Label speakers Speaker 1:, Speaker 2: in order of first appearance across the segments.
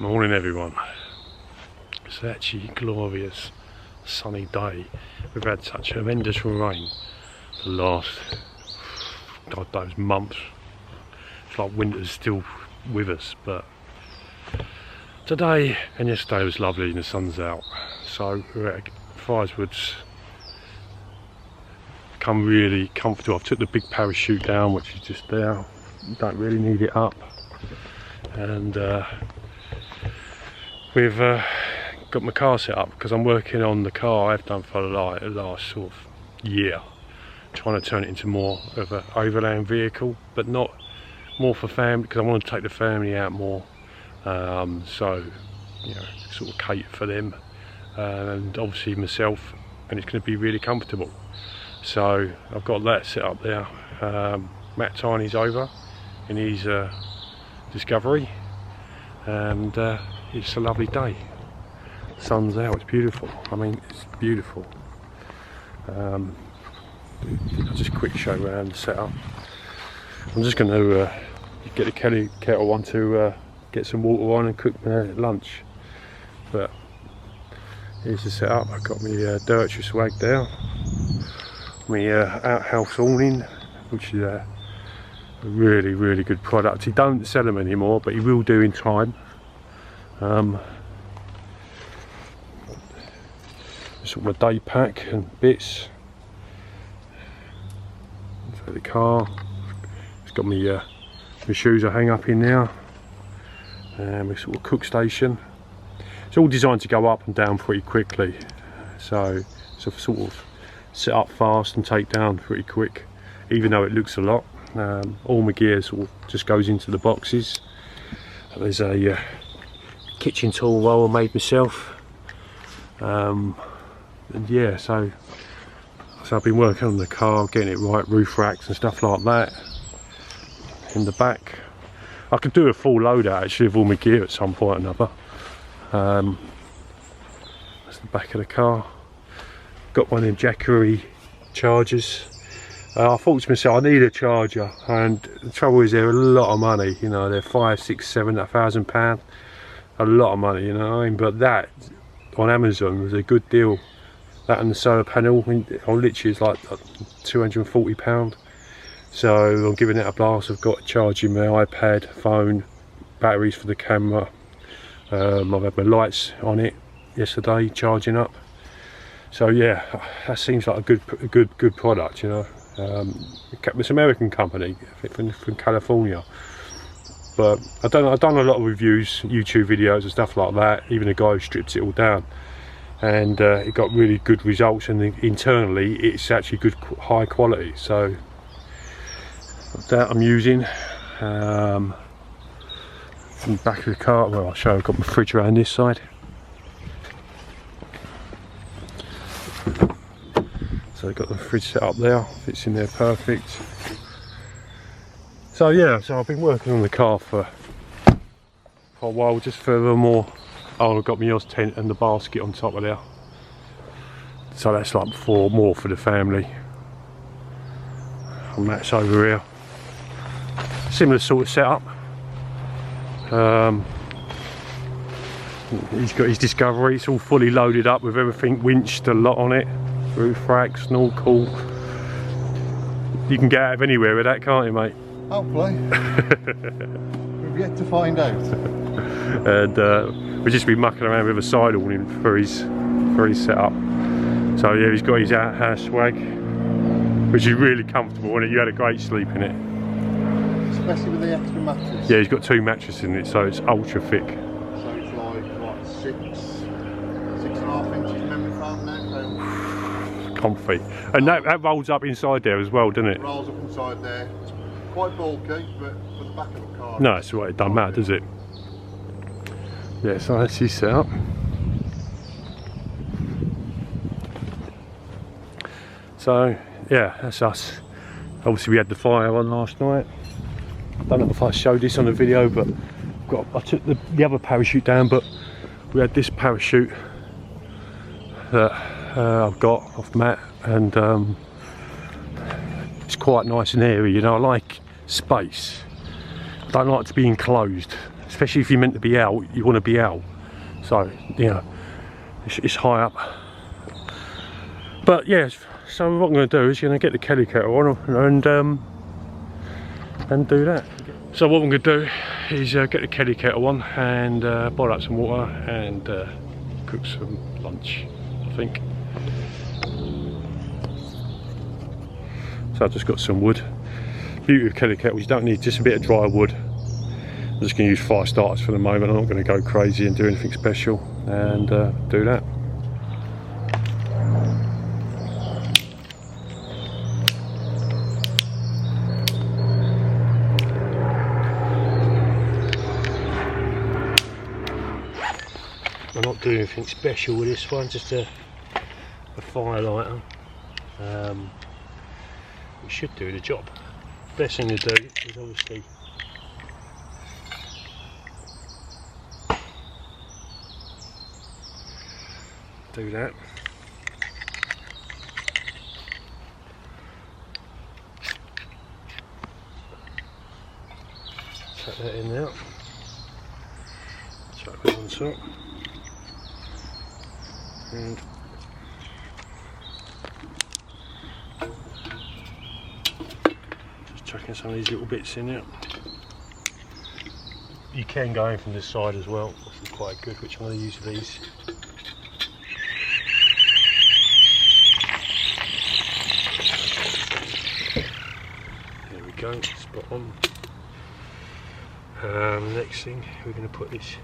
Speaker 1: Morning everyone. It's actually a glorious sunny day. We've had such horrendous rain the last those months. It's like winter's still with us, but today and yesterday was lovely and the sun's out. So we're at Friars, come really comfortable. I've took the big parachute down, which is just there. Don't really need it up, and we've got my car set up because I'm working on the car. I've done for the last sort of year, trying to turn it into more of an overland vehicle, but not more for family, because I want to take the family out more. So you know, sort of cater for them, and obviously myself, and it's going to be really comfortable. So I've got that set up there. Matt Tiny's over in his Jackery, and it's a lovely day. Sun's out, it's beautiful. I mean, it's beautiful. I'll just quick show around the setup. I'm just going to get the kettle on to get some water on and cook my lunch. But here's the setup. I've got my dirt swag there, my Outhouse awning, which is a really good product. He don't sell them anymore, but he will do in time. Sort of my day pack and bits for the car. It's got my shoes I hang up in now, and my sort of cook station. It's all designed to go up and down pretty quickly, so it's a sort of set up fast and take down pretty quick, even though it looks a lot. All my gear sort of just goes into the boxes. There's a kitchen tool roll I made myself, and yeah, so I've been working on the car, getting it right, roof racks and stuff like that in the back. I could do a full load out actually of all my gear at some point or another. That's the back of the car. Got one of them Jackery chargers. I thought to myself, I need a charger, and the trouble is they're a lot of money, you know, they're £5, £6, £7, £1,000, a lot of money, you know what I mean? But that on Amazon was a good deal. That and the solar panel, on literally it's like £240. So I'm giving it a blast. I've got charging my iPad, phone, batteries for the camera. I've had my lights on it yesterday, charging up. So yeah, that seems like a good product, you know. It's an American company from California, but I've done a lot of reviews, YouTube videos and stuff like that. Even the guy who stripped it all down, and it got really good results, and internally it's actually good, high quality. So that I'm using. From the back of the car, well, I'll show. I've got my fridge around this side. So I've got the fridge set up there, fits in there perfect. So yeah, so I've been working on the car for a while, just furthermore. Oh, I've got my Oz tent and the basket on top of there. So that's like more for the family. And that's over here. Similar sort of setup. He's got his Jackery, it's all fully loaded up with everything winched, a lot on it. Roof racks and all cool. You can get out of anywhere with that, can't you, mate?
Speaker 2: Hopefully. We've yet to find out.
Speaker 1: And we've just been mucking around with a side awning for his setup. So yeah, he's got his Outhouse swag, which is really comfortable, and you had a great sleep in it.
Speaker 2: Especially with the extra mattress.
Speaker 1: Yeah, he's got 2 mattresses in it, so it's ultra thick.
Speaker 2: So it's like what, 6.5 inches memory foam now.
Speaker 1: Comfy, and that rolls up inside there as well, doesn't it?
Speaker 2: It rolls up inside there. It's quite bulky, but for the back of the car.
Speaker 1: No, it's right. It doesn't matter, does it? Yeah, so that's his setup. So yeah, that's us. Obviously, we had the fire on last night. I don't know if I showed this on the video, but I took the other parachute down, but we had this parachute that I've got off Matt, and it's quite nice and airy, you know. I like space, I don't like to be enclosed, especially if you're meant to be out, you want to be out. So, you know, it's high up. But yeah, so what I'm going to do is, you know, get the Kelly kettle on and do that. So what I'm going to do is get the Kelly kettle on and boil up some water and cook some lunch, I think. So I've just got some wood. Beauty of Kelly kettles, you don't need just a bit of dry wood. I'm just going to use fire starters for the moment. I'm not going to go crazy and do anything special and do that. I'm not doing anything special with this one, just a fire lighter. It should do the job. Best thing to do is obviously do that. Chuck that in now. Chuck that on top. And just chucking some of these little bits in there. You can go in from this side as well, which is quite good, which I'm going to use these. There we go, spot on. Next thing, we're going to put this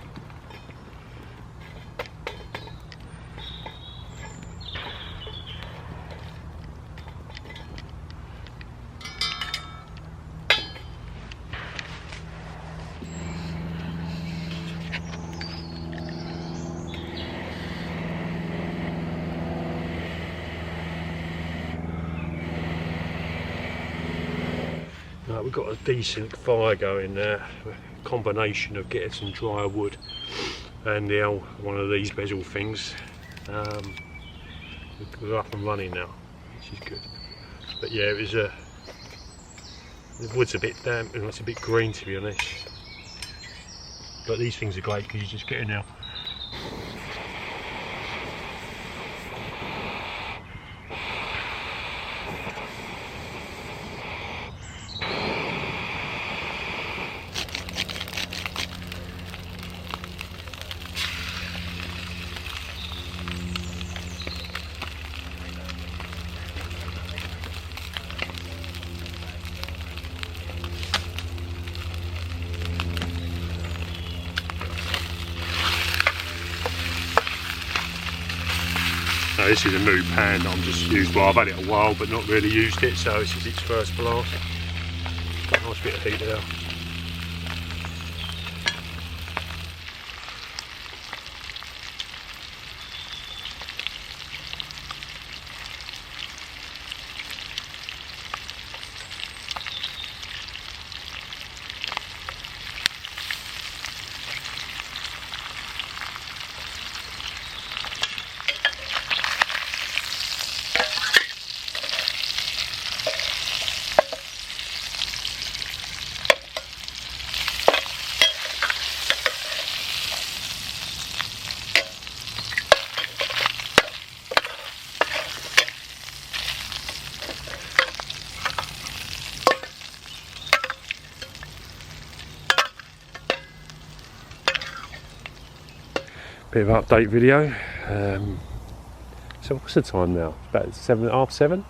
Speaker 1: we've got a decent fire going there, a combination of getting some dry wood and one of these bezel things. We're up and running now, which is good. But yeah, it was the wood's a bit damp and it's a bit green, to be honest. But these things are great because you just get in there. Now this is a new pan that I'm just used. Well, I've had it a while but not really used it, so this is its first blast. Got a nice bit of heat there. Bit of update video. So what's the time now? About 7, half 7?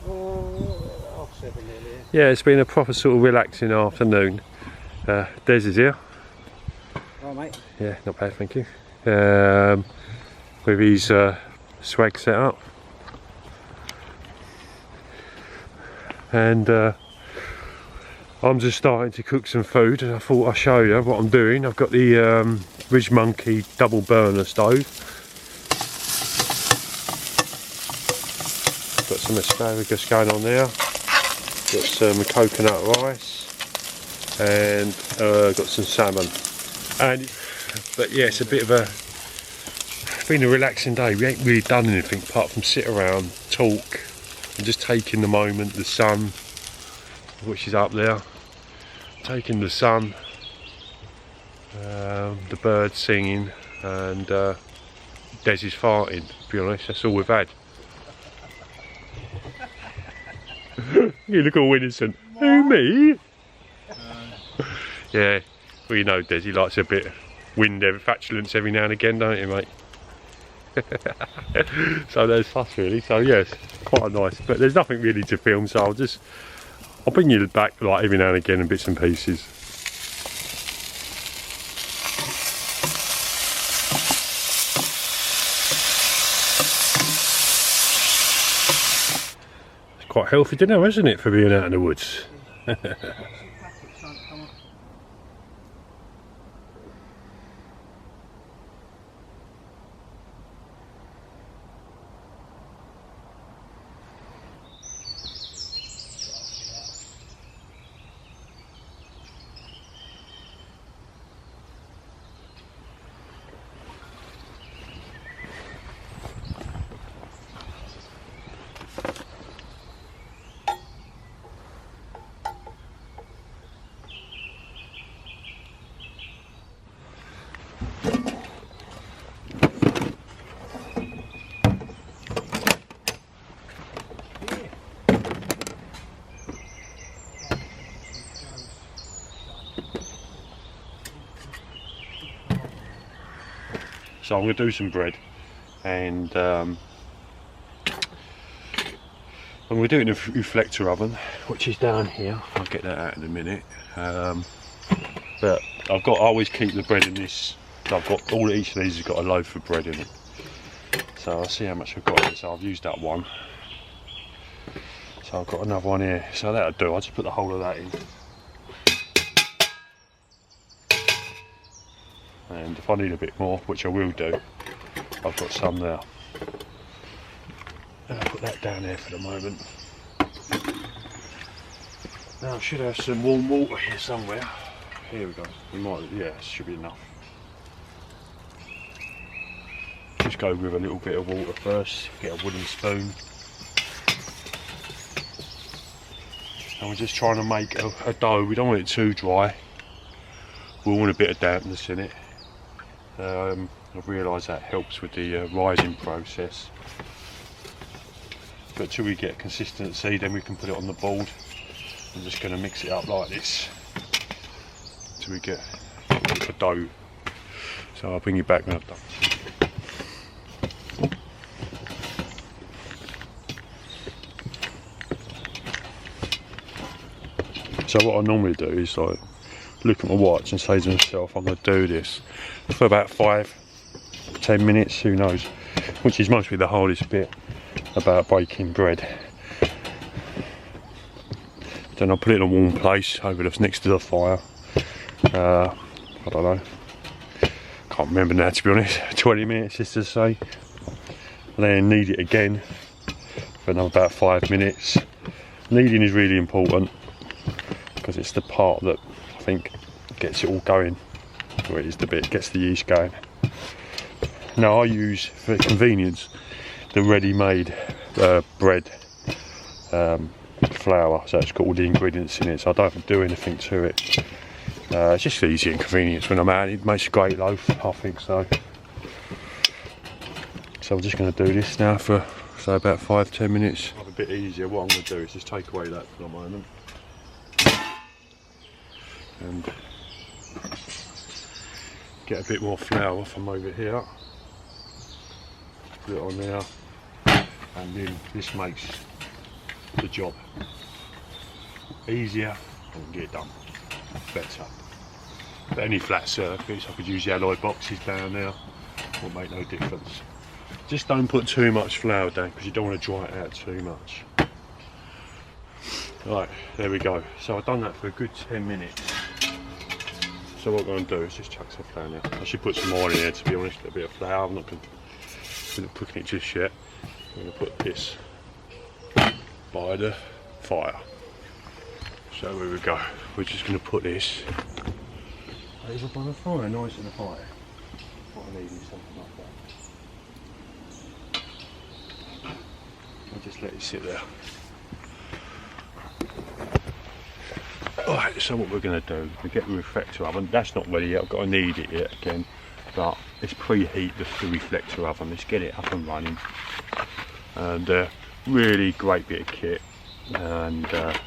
Speaker 2: Half 7 nearly.
Speaker 1: Yeah, it's been a proper sort of relaxing afternoon. Des is here.
Speaker 2: All right, mate.
Speaker 1: Yeah, not bad, thank you. With his swag set up. And I'm just starting to cook some food, and I thought I'd show you what I'm doing. I've got the Ridge Monkey double burner stove. Got some asparagus going on there. Got some coconut rice, and got some salmon. But yeah, it's a bit of been a relaxing day. We ain't really done anything apart from sit around, talk, and just taking the moment. The sun, which is up there, taking the sun, the birds singing, and Des is farting, to be honest. That's all we've had. You look all innocent. Who, me? Yeah, well, you know Des, he likes a bit of wind fatulence every now and again, don't you, mate? So there's us really. So yes, quite nice, but there's nothing really to film, so I'll bring you back like every now and again in bits and pieces. It's quite healthy dinner, isn't it, for being out in the woods? So I'm going to do some bread, and I'm going to do it in a reflector oven, which is down here. I'll get that out in a minute. But I always keep the bread in this. I've got each of these has got a loaf of bread in it. So I'll see how much I've got in. So I've used that one. So I've got another one here. So that'll do. I'll just put the whole of that in. And if I need a bit more, which I will do, I've got some there. And I'll put that down there for the moment. Now I should have some warm water here somewhere. Here we go. Yeah, should be enough. Just go with a little bit of water first. Get a wooden spoon. And we're just trying to make a dough. We don't want it too dry. We want a bit of dampness in it. I've realised that helps with the rising process. But till we get consistency, then we can put it on the board. I'm just going to mix it up like this till we get a dough. So I'll bring you back when I've done. So what I normally do is like look at my watch and say to myself, I'm going to do this for about 5-10 minutes, who knows, which is mostly the hardest bit about baking bread. Then I'll put it in a warm place next to the fire. I don't know, can't remember now to be honest, 20 minutes just to say. And then knead it again for another about 5 minutes. Kneading is really important because it's the part that I think gets it all going, or it is the bit gets the yeast going. Now I use, for convenience, the ready-made bread flour, so it's got all the ingredients in it, so I don't have to do anything to it. It's just easy and convenience when I'm out. It makes a great loaf, I think so. So I'm just going to do this now for about 5-10 minutes. A bit easier. What I'm going to do is just take away that for a moment and get a bit more flour from over here. Put it on there, and then this makes the job easier and get it done better. But any flat surface, I could use the alloy boxes down there, will make no difference. Just don't put too much flour down because you don't want to dry it out too much. Right, there we go. So I've done that for a good 10 minutes. So what I'm going to do is just chuck some flour now. I should put some more in here, to be honest, a bit of flour. I'm not going to put it just yet. I'm going to put this by the fire. So here we go. We're just going to put this over by the fire, nice and high. What I need is something like that. I'll just let it sit there. Alright, so what we're going to do, we get the reflector oven. That's not ready yet, I've got to knead it yet again. But let's preheat the reflector oven, let's get it up and running. And really great bit of kit. And I've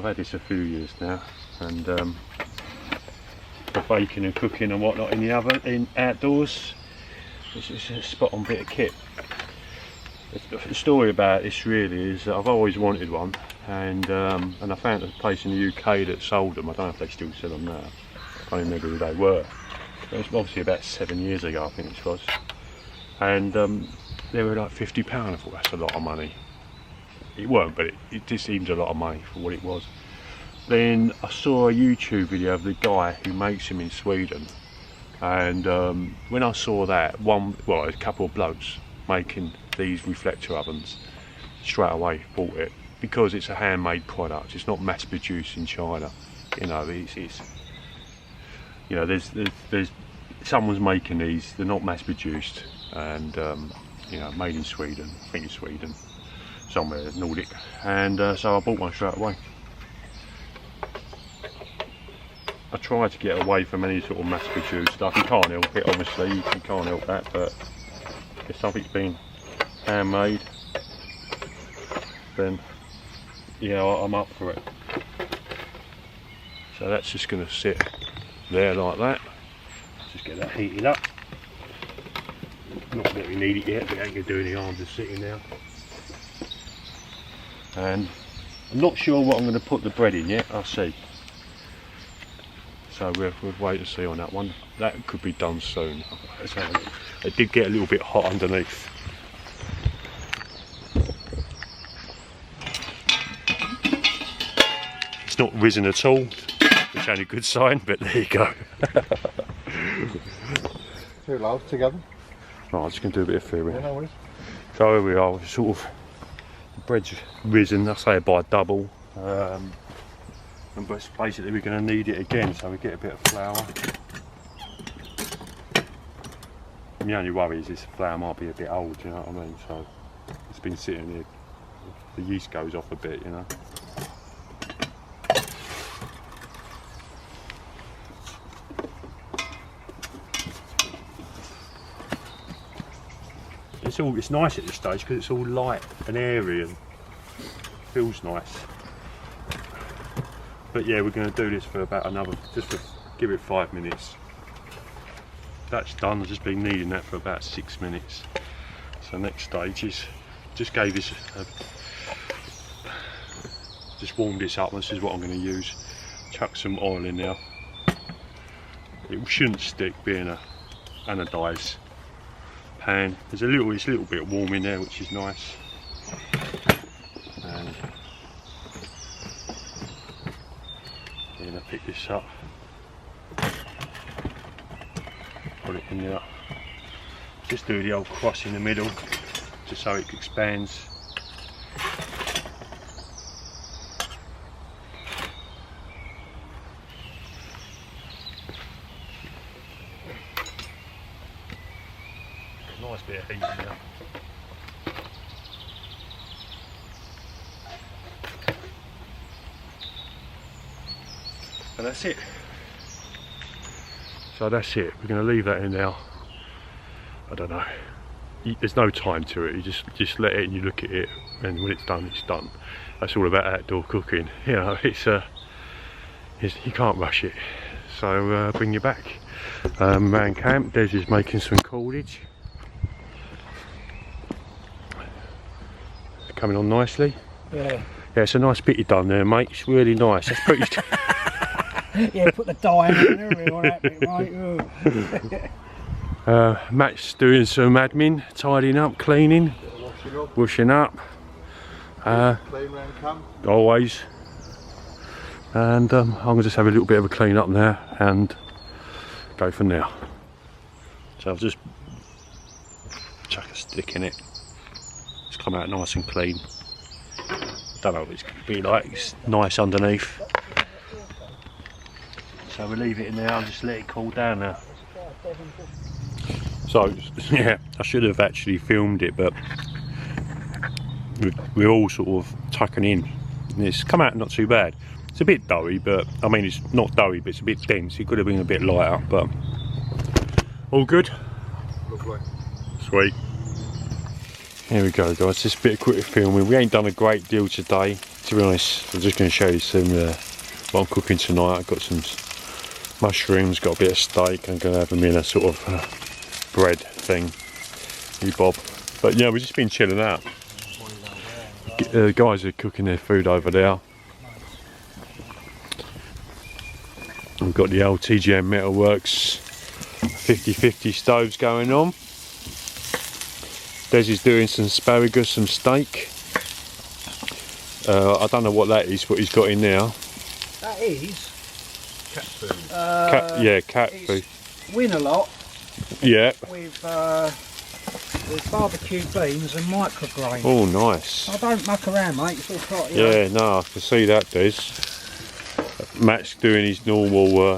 Speaker 1: had this a few years now. And for baking and cooking and whatnot in the oven, outdoors, it's a spot on bit of kit. The story about this really is that I've always wanted one. And I found a place in the UK that sold them. I don't know if they still sell them now. I can't remember who they were. It was obviously about 7 years ago, I think it was. And they were like £50. I thought that's a lot of money. It weren't, but it just seemed a lot of money for what it was. Then I saw a YouTube video of the guy who makes them in Sweden. And when I saw that, a couple of blokes making these reflector ovens, straight away bought it. Because it's a handmade product, it's not mass produced in China. You know, it's you know, there's someone's making these. They're not mass produced, and you know, made in Sweden. I think it's Sweden, somewhere Nordic. And so I bought one straight away. I try to get away from any sort of mass produced stuff. You can't help it, obviously. You can't help that, but if something's been handmade, then yeah, I'm up for it. So that's just going to sit there like that. Just get that heated up. Not that we need it yet, but it ain't going to do any harm just sitting there. And I'm not sure what I'm going to put the bread in yet, I'll see. So we'll wait and see on that one. That could be done soon. So it did get a little bit hot underneath. It's not risen at all, which ain't a good sign, but there you go.
Speaker 2: Two loads together.
Speaker 1: Right, I'm just going to do a bit of theory.
Speaker 2: Yeah, no worries.
Speaker 1: So here we are, sort of, the bread's risen, I say by double. And basically we're going to knead it again, so we get a bit of flour. And the only worry is this flour might be a bit old, you know what I mean? So it's been sitting here, the yeast goes off a bit, you know. It's nice at this stage because it's all light and airy and feels nice. But yeah, we're going to do this for about another, just to give it 5 minutes. That's done. I've just been kneading that for about 6 minutes. So next stage is, just gave this, just warmed this up. This is what I'm going to use. Chuck some oil in there. It shouldn't stick, being a anodised pan. It's a little bit warm in there, which is nice. And I'm going to pick this up, put it in there, just do the old cross in the middle just so it expands. Nice bit of heat in there. And that's it. So that's it. We're going to leave that in there. I don't know. There's no time to it. You just let it and you look at it, and when it's done, it's done. That's all about outdoor cooking. You know, you can't rush it. So bring you back. Man camp. Des is making some cordage. Coming on nicely.
Speaker 3: Yeah.
Speaker 1: Yeah, it's a nice bit you done there, mate. It's really nice. That's pretty.
Speaker 3: Yeah, put the dye in there, all that bit, right?
Speaker 1: Matt's doing some admin, tidying up, cleaning, washing up.
Speaker 2: Clean round camp.
Speaker 1: Always. And I'm going to just have a little bit of a clean up now and go from there. So I've just chuck a stick in it. It's come out nice and clean. Don't know what it's going to be like. It's nice underneath. So we'll leave it in there and just let it cool down now. So yeah, I should have actually filmed it, but we're all sort of tucking in and it's come out not too bad. It's a bit doughy, but I mean it's not doughy, but it's a bit dense. It could have been a bit lighter, but all good.
Speaker 2: Lovely.
Speaker 1: Sweet. Here we go, guys. Just a bit of quick filming. We ain't done a great deal today, to be honest. I'm just going to show you some what I'm cooking tonight. I've got some mushrooms, got a bit of steak. I'm going to have them in a sort of bread thing. Bob. But yeah, we've just been chilling out. The guys are cooking their food over there. We've got the old TJM Metal Works 50-50 stoves going on. Des is doing some asparagus, some steak. I don't know what that is, what he's got in there.
Speaker 3: That is
Speaker 2: Cat food.
Speaker 1: Cat food.
Speaker 3: Win a lot.
Speaker 1: Yeah.
Speaker 3: With barbecue beans and micrograin.
Speaker 1: Oh, nice.
Speaker 3: I don't muck around, mate. It's all right.
Speaker 1: Yeah, no, I can see that, Des. Matt's doing his normal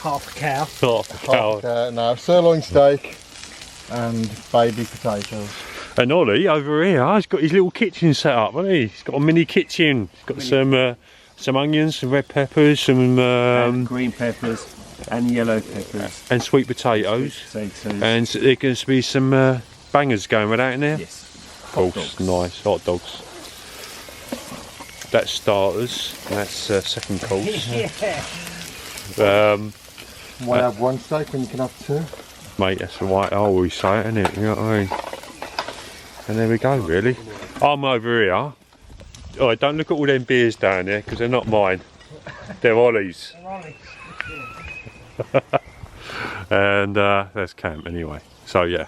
Speaker 3: Half a cow.
Speaker 1: half a cow.
Speaker 2: No, sirloin steak and baby potatoes.
Speaker 1: And Ollie over here, he's got his little kitchen set up, hasn't he? He's got a mini kitchen. He's got some onions, some red peppers, some
Speaker 4: and green peppers and yellow peppers
Speaker 1: and sweet potatoes. And there going to be some bangers going with that in there.
Speaker 4: Yes.
Speaker 1: Of course, nice hot dogs. That's starters. That's second course.
Speaker 3: Yeah.
Speaker 2: Why have one steak when you can have two?
Speaker 1: Mate, that's right. I always say it, innit? You know what I mean? And there we go, really. I'm over here. Oh, don't look at all them beers down there, because they're not mine. They're Ollie's. And there's camp anyway. So yeah,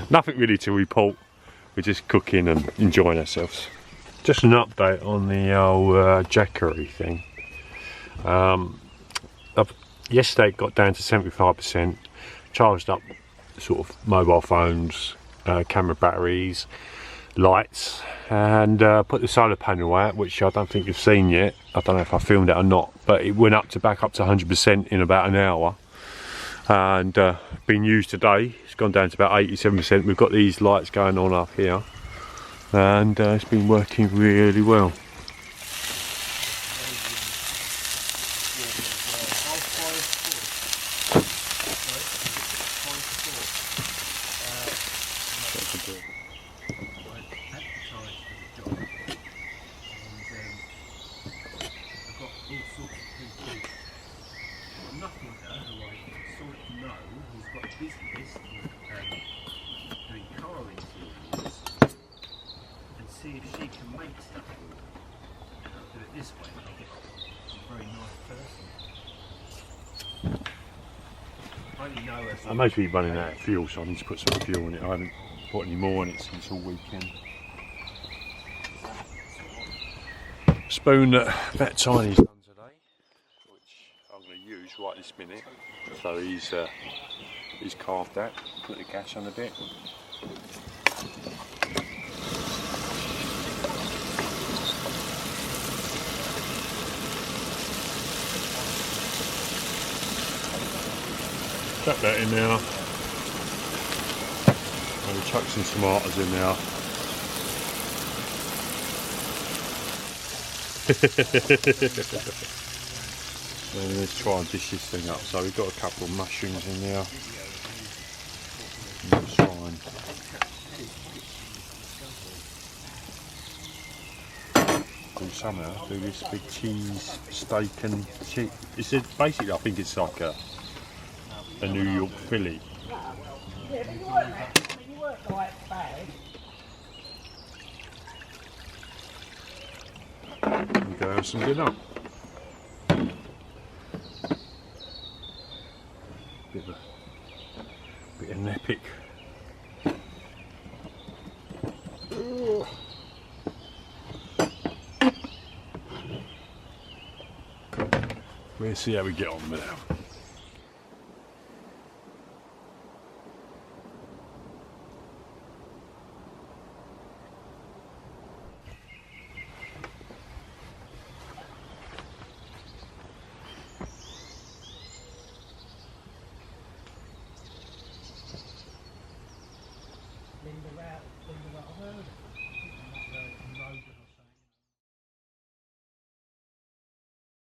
Speaker 1: nothing really to report. We're just cooking and enjoying ourselves. Just an update on the old Jackery thing. Yesterday it got down to 75%. Charged up sort of mobile phones, camera batteries, lights, and put the solar panel out, which I don't think you've seen yet. I don't know if I filmed it or not, but it went back up to 100% in about an hour, and been used today. It's gone down to about 87%. We've got these lights going on up here, and it's been working really well.
Speaker 4: See if she can make stuff for you. I'll do it this way and I'll get a very nice person. I only know her.
Speaker 1: I'm mostly running out of fuel, so I need to put some fuel in it. I haven't put any more in it since all weekend. Spoon that Tiny's done today, which I'm going to use right this minute. So he's carved that, put the gas on a bit. Chuck that in there. And we'll chuck some tomatoes in there. And let's try and dish this thing up. So we've got a couple of mushrooms in there. And let's try and somehow do this big cheese, steak and cheese. It's basically, I think it's like a New York Philly.
Speaker 3: Yeah, but you work the right bag.
Speaker 1: And go have some dinner. Bit of an epic. We'll see how we get on with that.